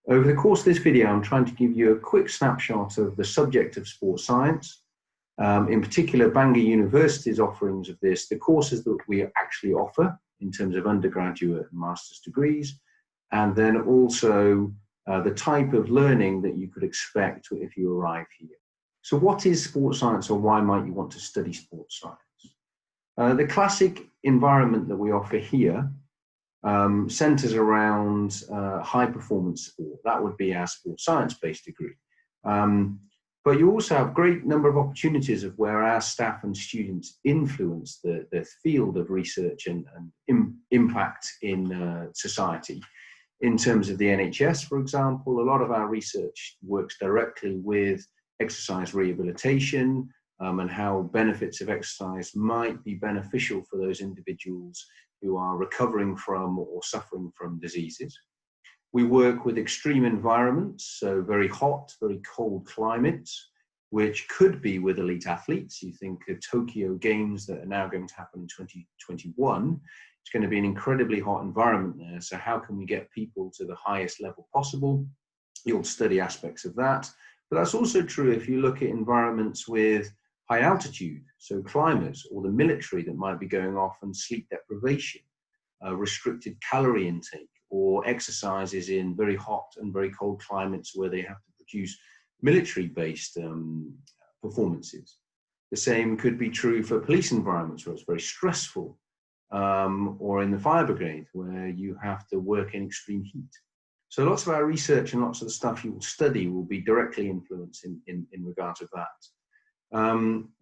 Over the course of this video, I'm trying to give you a quick snapshot of the subject of sports science, in particular Bangor University's offerings of this, the courses that we actually offer in terms of undergraduate and master's degrees, and then also the type of learning that you could expect if you arrive here. So what is sports science, or why might you want to study sports science? The classic environment that we offer here centers around high performance sport. That would be our sports science based degree. But you also have a great number of opportunities of where our staff and students influence the field of research and impact in society. In terms of the NHS, for example, a lot of our research works directly with exercise rehabilitation and how benefits of exercise might be beneficial for those individuals who are recovering from or suffering from diseases. We work with extreme environments, so very hot, very cold climates, which could be with elite athletes. You think of Tokyo Games that are now going to happen in 2021. It's going to be an incredibly hot environment there. So how can we get people to the highest level possible? You'll study aspects of that. But that's also true if you look at environments with high altitude, so climbers or the military that might be going off and sleep deprivation, restricted calorie intake, or exercises in very hot and very cold climates where they have to produce military-based performances. The same could be true for police environments where it's very stressful, or in the fire brigade where you have to work in extreme heat. So lots of our research and lots of the stuff you will study will be directly influenced in regard to that.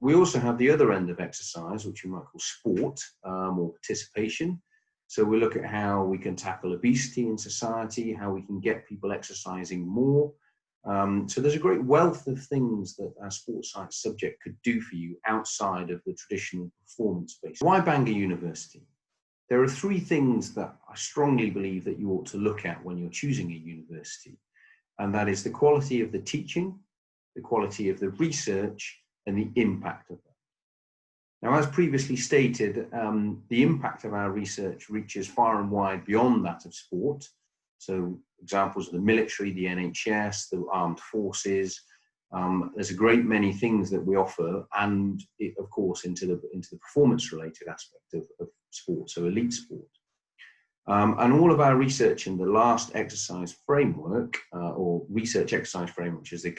We also have the other end of exercise, which we might call sport or participation. So we look at how we can tackle obesity in society, how we can get people exercising more. So there's a great wealth of things that our sports science subject could do for you outside of the traditional performance base. Why Bangor University? There are three things that I strongly believe that you ought to look at when you're choosing a university. And that is the quality of the teaching, the quality of the research, and the impact of that. Now, as previously stated, the impact of our research reaches far and wide beyond that of sport. So examples of the military, the NHS, the armed forces. There's a great many things that we offer, and of course into the performance-related aspect of sport, so elite sport. And all of our research in the last exercise framework, or research exercise framework, which is the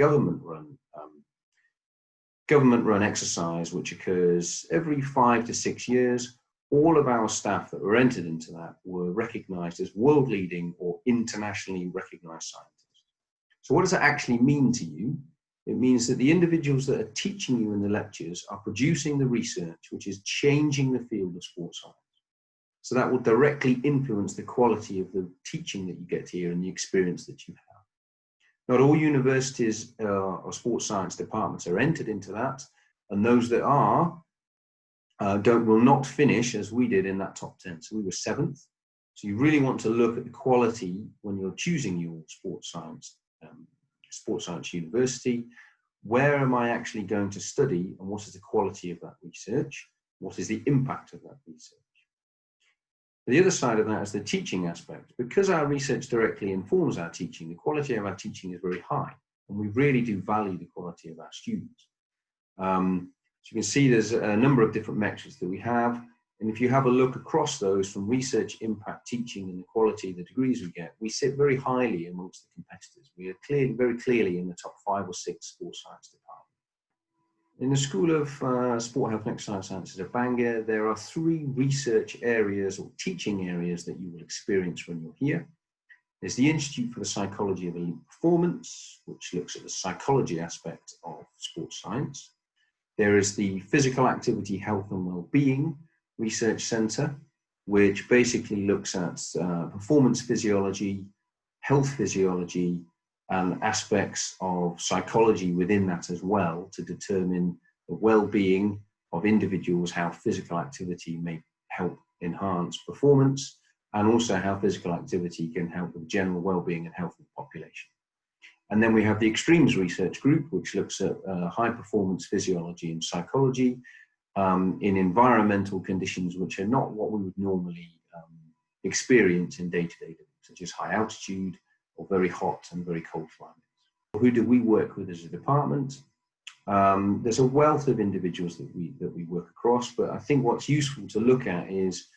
government-run exercise, which occurs every 5 to 6 years. All of our staff that were entered into that were recognized as world-leading or internationally recognized scientists. So what does that actually mean to you? It means that the individuals that are teaching you in the lectures are producing the research which is changing the field of sports science. So that will directly influence the quality of the teaching that you get here and the experience that you have. Not all universities or sports science departments are entered into that, and those that are will not finish as we did in that top 10. So we were 7th. So you really want to look at the quality when you're choosing your sports science university. Where am I actually going to study, and what is the quality of that research? What is the impact of that research? The other side of that is the teaching aspect. Because our research directly informs our teaching, the quality of our teaching is very high, and we really do value the quality of our students. So you can see there's a number of different metrics that we have, and if you have a look across those from research, impact, teaching, and the quality of the degrees we get, we sit very highly amongst the competitors. We are very clearly in the top 5 or 6 sports science departments. In the School of Sport, Health and Exercise Sciences at Bangor, there are 3 research areas or teaching areas that you will experience when you're here. There's the Institute for the Psychology of Elite Performance, which looks at the psychology aspect of sports science. There is the Physical Activity, Health and Wellbeing Research Centre, which basically looks at performance physiology, health physiology, and aspects of psychology within that as well to determine the well-being of individuals, how physical activity may help enhance performance, and also how physical activity can help with general well-being and health of the population. And then we have the Extremes Research Group, which looks at high-performance physiology and psychology in environmental conditions which are not what we would normally experience in day-to-day living, such as high altitude, or very hot and very cold climates. Who do we work with as a department? There's a wealth of individuals that we work across, but I think what's useful to look at is,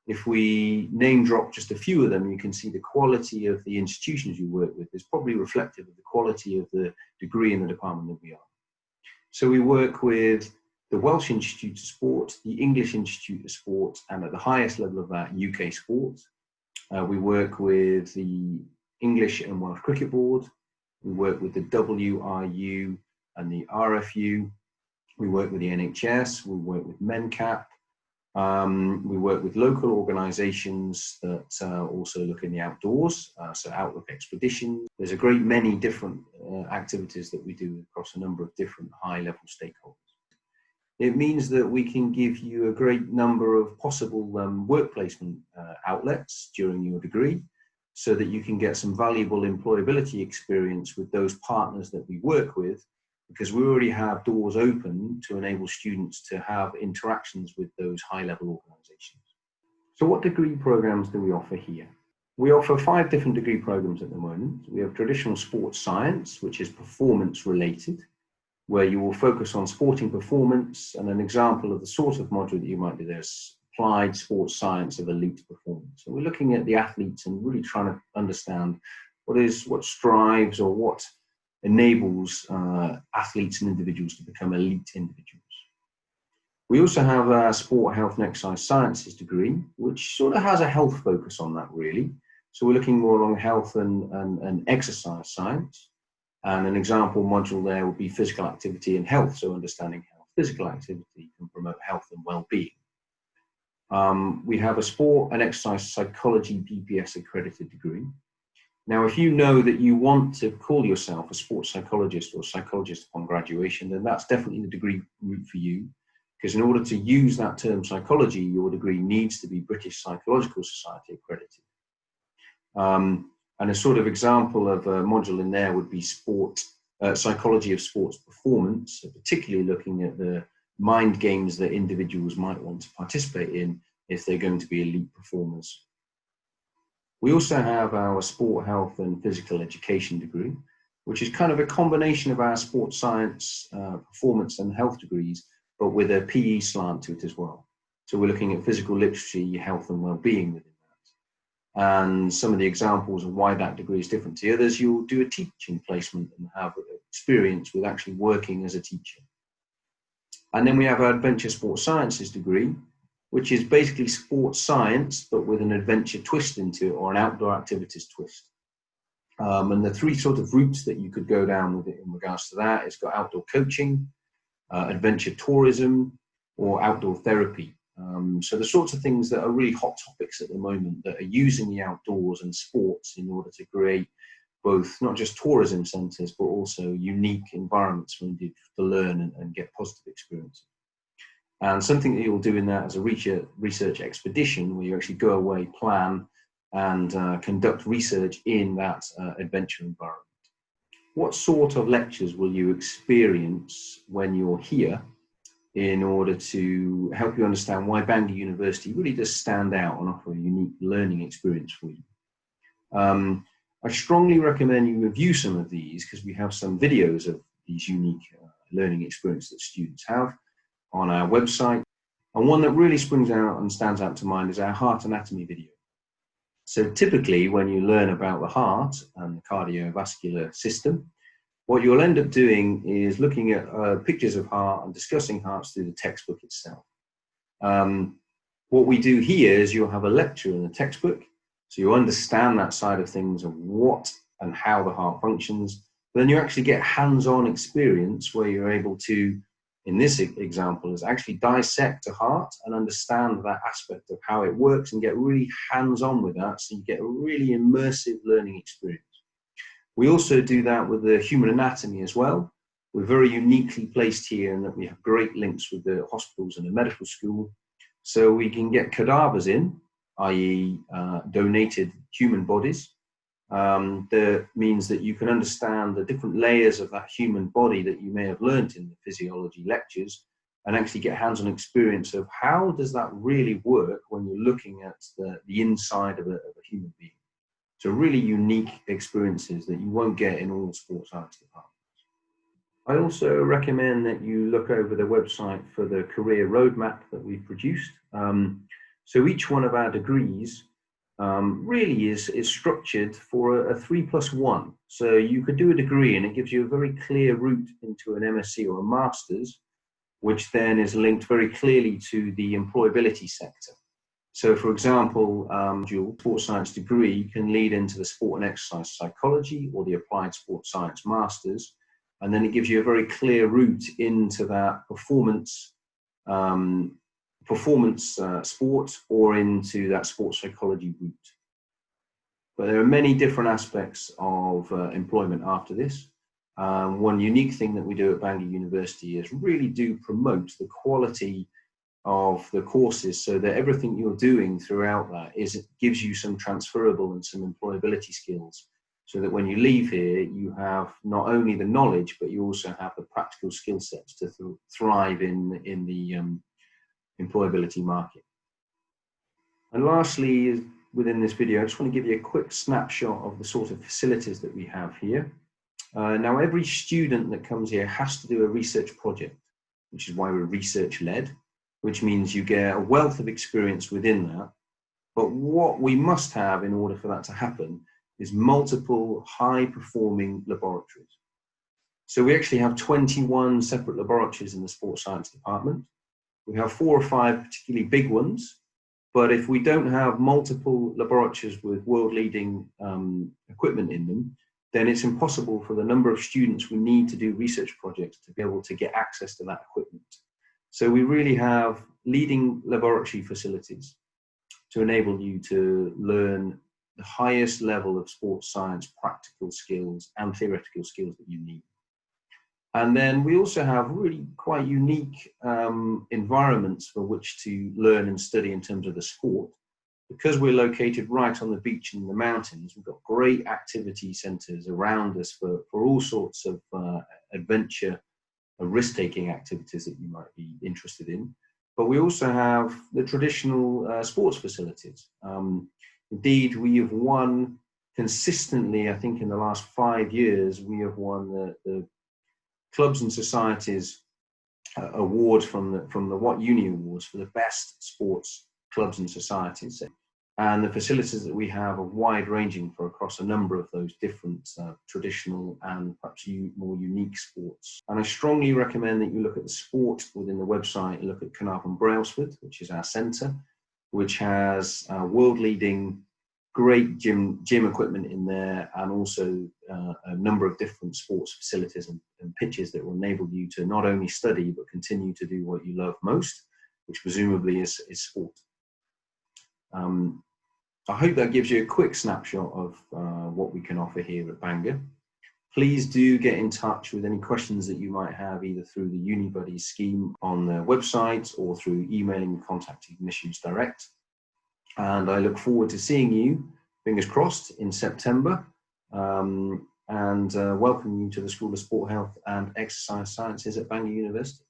if we name drop just a few of them, you can see the quality of the institutions you work with is probably reflective of the quality of the degree in the department that we are. So we work with the Welsh Institute of Sport, the English Institute of Sport, and at the highest level of that, UK Sport. We work with the English and Welsh Cricket Board. We work with the WRU and the RFU. We work with the NHS. We work with MENCAP. We work with local organisations that also look in the outdoors, so Outlook Expeditions. There's a great many different activities that we do across a number of different high-level stakeholders. It means that we can give you a great number of possible work placement outlets during your degree, so that you can get some valuable employability experience with those partners that we work with, because we already have doors open to enable students to have interactions with those high-level organisations. So what degree programmes do we offer here? We offer 5 different degree programmes at the moment. We have traditional sports science, which is performance related, where you will focus on sporting performance, and an example of the sort of module that you might do there is applied sports science of elite performance. So we're looking at the athletes and really trying to understand what strives or what enables athletes and individuals to become elite individuals. We also have a sport, health and exercise sciences degree, which sort of has a health focus on that really. So we're looking more on health and exercise science. And an example module there would be physical activity and health. So understanding how physical activity can promote health and well-being. We have a sport and exercise psychology PPS accredited degree. Now, if you know that you want to call yourself a sports psychologist or psychologist upon graduation, then that's definitely the degree route for you. Because in order to use that term psychology, your degree needs to be British Psychological Society accredited. And a sort of example of a module in there would be psychology of sports performance, so particularly looking at the mind games that individuals might want to participate in if they're going to be elite performers. We also have our sport, health and physical education degree, which is kind of a combination of our sports science, performance and health degrees, but with a PE slant to it as well. So we're looking at physical literacy, health and well-being within that. And some of the examples of why that degree is different to the others, you'll do a teaching placement and have experience with actually working as a teacher. And then we have our adventure sports sciences degree, which is basically sports science, but with an adventure twist into it, or an outdoor activities twist. And the 3 sort of routes that you could go down with it in regards to that, it's got outdoor coaching, adventure tourism, or outdoor therapy. So the sorts of things that are really hot topics at the moment that are using the outdoors and sports in order to create both not just tourism centres, but also unique environments for individuals to learn and get positive experiences. And something that you'll do in that as a research expedition, where you actually go away, plan, and conduct research in that adventure environment. What sort of lectures will you experience when you're here in order to help you understand why Bangor University really does stand out and offer a unique learning experience for you? I strongly recommend you review some of these, because we have some videos of these unique learning experiences that students have on our website. And one that really springs out and stands out to mind is our heart anatomy video. So typically when you learn about the heart and the cardiovascular system, what you'll end up doing is looking at pictures of heart and discussing hearts through the textbook itself. What we do here is you'll have a lecture in the textbook, so you understand that side of things of what and how the heart functions. But then you actually get hands-on experience where you're able to, in this example, is actually dissect a heart and understand that aspect of how it works and get really hands-on with that, so you get a really immersive learning experience. We also do that with the human anatomy as well. We're very uniquely placed here in that we have great links with the hospitals and the medical school, so we can get cadavers in, i.e. donated human bodies. That means that you can understand the different layers of that human body that you may have learnt in the physiology lectures, and actually get hands-on experience of how does that really work when you're looking at the inside of a human being. So really unique experiences that you won't get in all sports science departments. I also recommend that you look over the website for the career roadmap that we've produced. So each one of our degrees really is structured for a 3+1. So you could do a degree and it gives you a very clear route into an MSc or a master's, which then is linked very clearly to the employability sector. So for example, dual sports science degree can lead into the sport and exercise psychology or the applied sports science masters. And then it gives you a very clear route into that performance sport or into that sports psychology route. But there are many different aspects of employment after this. One unique thing that we do at Bangor University is really do promote the quality of the courses so that everything you're doing throughout that it gives you some transferable and some employability skills, so that when you leave here, you have not only the knowledge, but you also have the practical skill sets to thrive in the employability market. And lastly, within this video, I just want to give you a quick snapshot of the sort of facilities that we have here. Now, every student that comes here has to do a research project, which is why we're research-led, which means you get a wealth of experience within that. But what we must have in order for that to happen is multiple high-performing laboratories. So we actually have 21 separate laboratories in the sports science department. We have 4 or 5 particularly big ones, but if we don't have multiple laboratories with world-leading equipment in them, then it's impossible for the number of students we need to do research projects to be able to get access to that equipment. So we really have leading laboratory facilities to enable you to learn the highest level of sports science practical skills and theoretical skills that you need. And then we also have really quite unique environments for which to learn and study in terms of the sport. Because we're located right on the beach and in the mountains, we've got great activity centres around us for all sorts of adventure and risk-taking activities that you might be interested in. But we also have the traditional sports facilities. Indeed, we have won consistently, I think in the last 5 years, we have won the Clubs and Societies award from the What Uni Awards for the best sports clubs and societies. And the facilities that we have are wide-ranging for across a number of those different traditional and perhaps more unique sports. And I strongly recommend that you look at the sport within the website and look at Carnarvon Brailsford, which is our centre, which has world-leading great gym equipment in there, and also a number of different sports facilities and pitches that will enable you to not only study but continue to do what you love most, which presumably is sport. I hope that gives you a quick snapshot of what we can offer here at Bangor. Please do get in touch with any questions that you might have, either through the UniBuddies scheme on the website or through emailing and contacting admissions direct. And I look forward to seeing you, fingers crossed, in September, and welcome you to the School of Sport Health and Exercise Sciences at Bangor University.